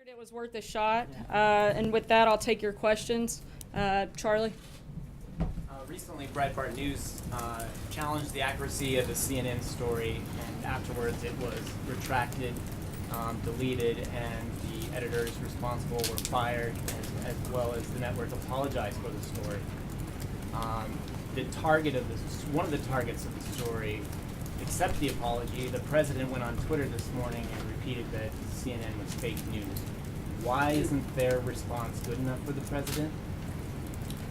It was worth a shot, and with that, I'll take your questions. Charlie? Recently, Breitbart News challenged the accuracy of the CNN story, and afterwards it was retracted, deleted, and the editors responsible were fired, as well as the network apologized for the story. One of the targets of the story, accepted the apology. The president went on Twitter this morning and repeated that CNN was fake news. Why isn't their response good enough for the president?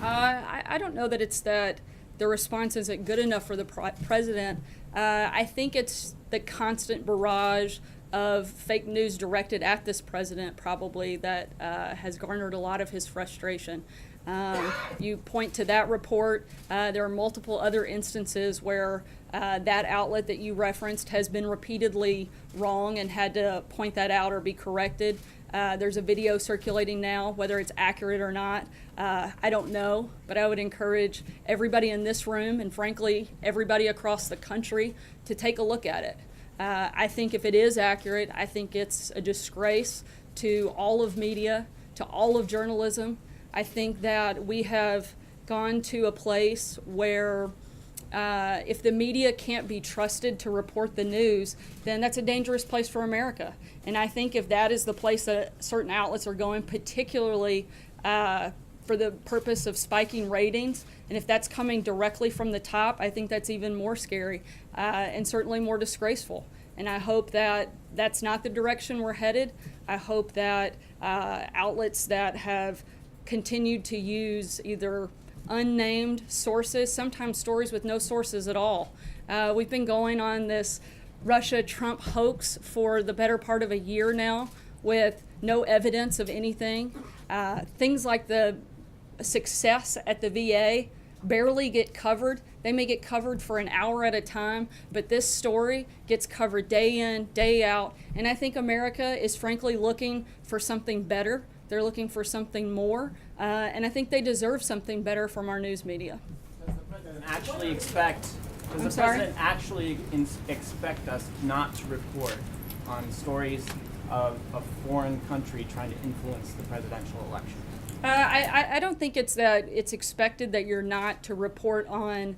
I don't know that it's that the response isn't good enough for the president. I think it's the constant barrage of fake news directed at this president probably that has garnered a lot of his frustration. You point to that report. There are multiple other instances where that outlet that you referenced has been repeatedly wrong and had to point that out or be corrected. There's a video circulating now, whether it's accurate or not. I don't know, but I would encourage everybody in this room and frankly everybody across the country to take a look at it. I think if it is accurate, I think it's a disgrace to all of media, to all of journalism. I think that we have gone to a place where if the media can't be trusted to report the news, then that's a dangerous place for America. And I think if that is the place that certain outlets are going, particularly for the purpose of spiking ratings, and if that's coming directly from the top, I think that's even more scary and certainly more disgraceful. And I hope that that's not the direction we're headed. I hope that outlets that have continued to use either unnamed sources, sometimes stories with no sources at all. We've been going on this Russia-Trump hoax for the better part of a year now with no evidence of anything. Things like the success at the VA barely get covered. They may get covered for an hour at a time, but this story gets covered day in, day out. And I think America is frankly looking for something better. They're looking for something more, and I think they deserve something better from our news media. Does the president actually expect us not to report on stories of a foreign country trying to influence the presidential election? I don't think it's that it's expected that you're not to report on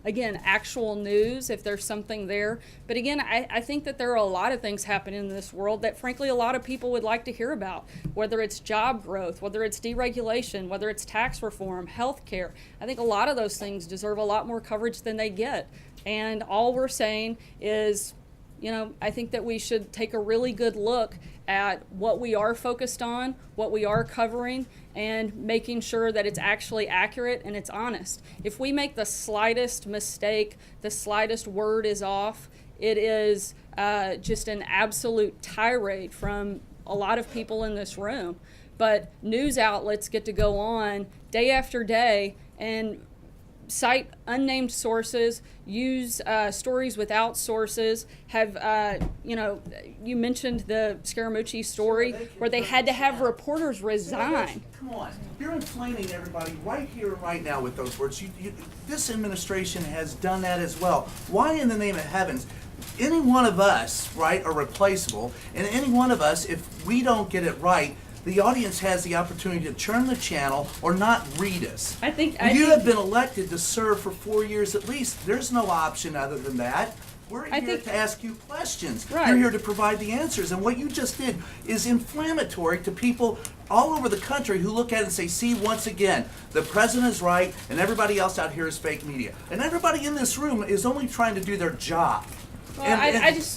again, actual news if there's something there. But again, I think that there are a lot of things happening in this world that frankly a lot of people would like to hear about, whether it's job growth, whether it's deregulation, whether it's tax reform, health care. I think a lot of those things deserve a lot more coverage than they get. And all we're saying is, you know, I think that we should take a really good look at what we are focused on, what we are covering, and making sure that it's actually accurate and it's honest. If we make the slightest mistake, the slightest word is off, it is just an absolute tirade from a lot of people in this room. But news outlets get to go on day after day and cite unnamed sources, use stories without sources, have, you mentioned the Scaramucci story where they had to have reporters resign. Come on, you're inflaming everybody right here and right now with those words. This administration has done that as well. Why in the name of heavens? Any one of us, right, are replaceable, and any one of us, if we don't get it right, the audience has the opportunity to turn the channel or not read us. You have been elected to serve for 4 years at least. There's no option other than that. We're here to ask you questions. Right. You're here to provide the answers. And what you just did is inflammatory to people all over the country who look at it and say, see, once again, the president is right and everybody else out here is fake media. And everybody in this room is only trying to do their job. Well,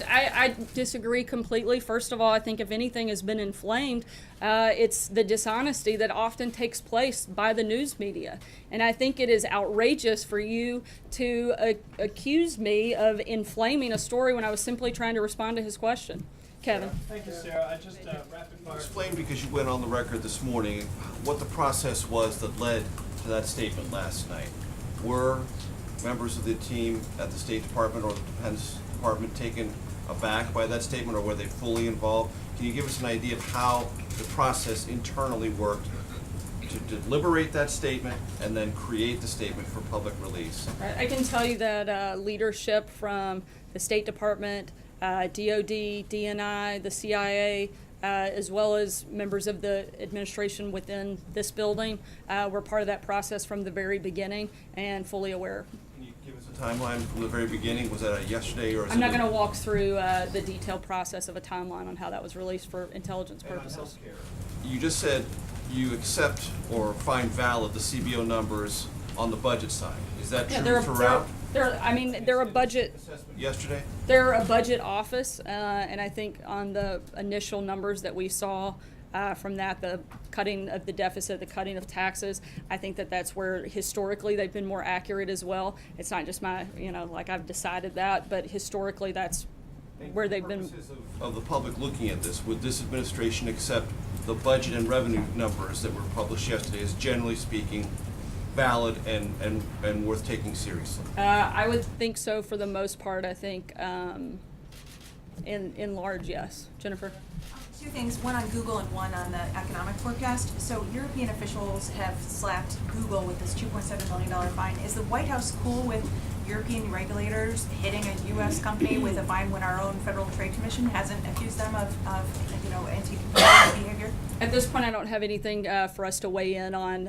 I disagree completely. First of all, I think if anything has been inflamed, it's the dishonesty that often takes place by the news media. And I think it is outrageous for you to accuse me of inflaming a story when I was simply trying to respond to his question. Kevin. Thank you, Sarah. I just rapid fire. Explain, because you went on the record this morning, what the process was that led to that statement last night. Were members of the team at the State Department or the Defense Department taken aback by that statement, or were they fully involved? Can you give us an idea of how the process internally worked to deliberate that statement and then create the statement for public release? I can tell you that leadership from the State Department, DOD, DNI, the CIA, as well as members of the administration within this building, were part of that process from the very beginning and fully aware. Can you give us a timeline from the very beginning? Was that yesterday or is I'm it? not going to walk through the detailed process of a timeline on how that was released for intelligence purposes. You just said you accept or find valid the CBO numbers on the budget side. Is that Yeah, true throughout? they're a budget. Assessment yesterday? They're a budget office, and I think on the initial numbers that we saw from that, the cutting of the deficit, the cutting of taxes, I think that that's where historically they've been more accurate as well. It's not just my, like I've decided that, but historically that's where they've been. For purposes of the public looking at this, would this administration accept the budget and revenue numbers that were published yesterday as generally speaking valid and worth taking seriously? I would think so for the most part. I think in large, yes. Jennifer? Two things, one on Google and one on the economic forecast. So European officials have slapped Google with this $2.7 million fine. Is the White House cool with European regulators hitting a U.S. company with a fine when our own Federal Trade Commission hasn't accused them of anti-competitive behavior? At this point, I don't have anything for us to weigh in on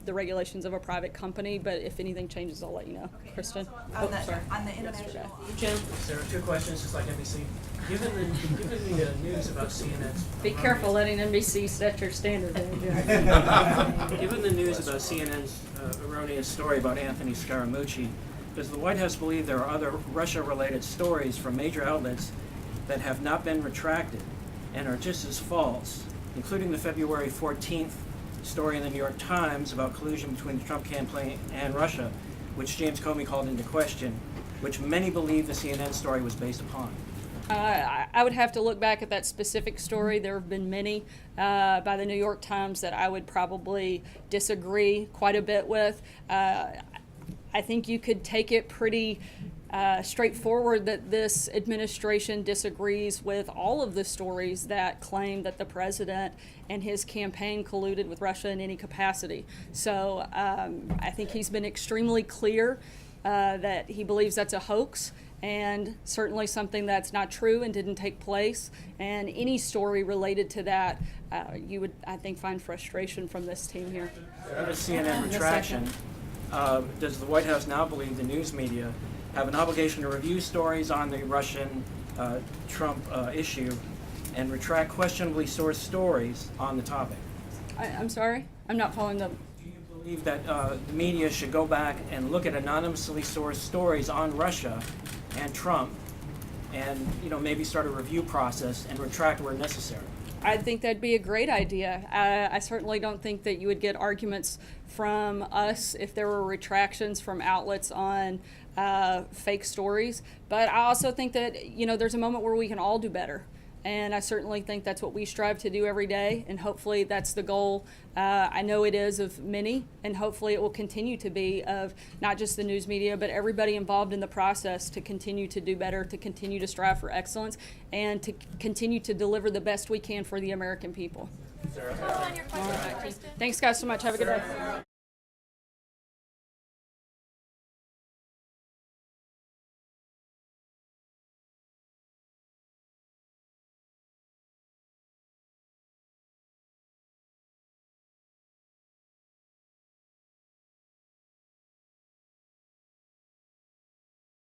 the regulations of a private company, but if anything changes, I'll let you know. Okay, Kristen? On the, sorry. on the international. Jim, there are two questions, just like NBC. Given the news about CNN's Be careful letting NBC set your standard there, Jim. Given the news about CNN's erroneous story about Anthony Scaramucci, does the White House believe there are other Russia-related stories from major outlets that have not been retracted and are just as false, including the February 14th story in the New York Times about collusion between the Trump campaign and Russia, which James Comey called into question, which many believe the CNN story was based upon? I would have to look back at that specific story. There have been many by the New York Times that I would probably disagree quite a bit with. I think you could take it pretty straightforward that this administration disagrees with all of the stories that claim that the president and his campaign colluded with Russia in any capacity. So I think he's been extremely clear that he believes that's a hoax and certainly something that's not true and didn't take place. And any story related to that, you would, I think, find frustration from this team here. For the CNN retraction, does the White House now believe the news media have an obligation to review stories on the Russian Trump issue and retract questionably sourced stories on the topic? I'm sorry? I'm not following the... Do you believe that the media should go back and look at anonymously sourced stories on Russia and Trump and maybe start a review process and retract where necessary? I think that'd be a great idea. I certainly don't think that you would get arguments from us if there were retractions from outlets on fake stories. But I also think that, there's a moment where we can all do better. And I certainly think that's what we strive to do every day. And hopefully that's the goal. I know it is of many, and hopefully it will continue to be of not just the news media, but everybody involved in the process to continue to do better, to continue to strive for excellence, and to continue to deliver the best we can for the American people. On your question, Kristen. Thanks, guys, so much. Have a good day.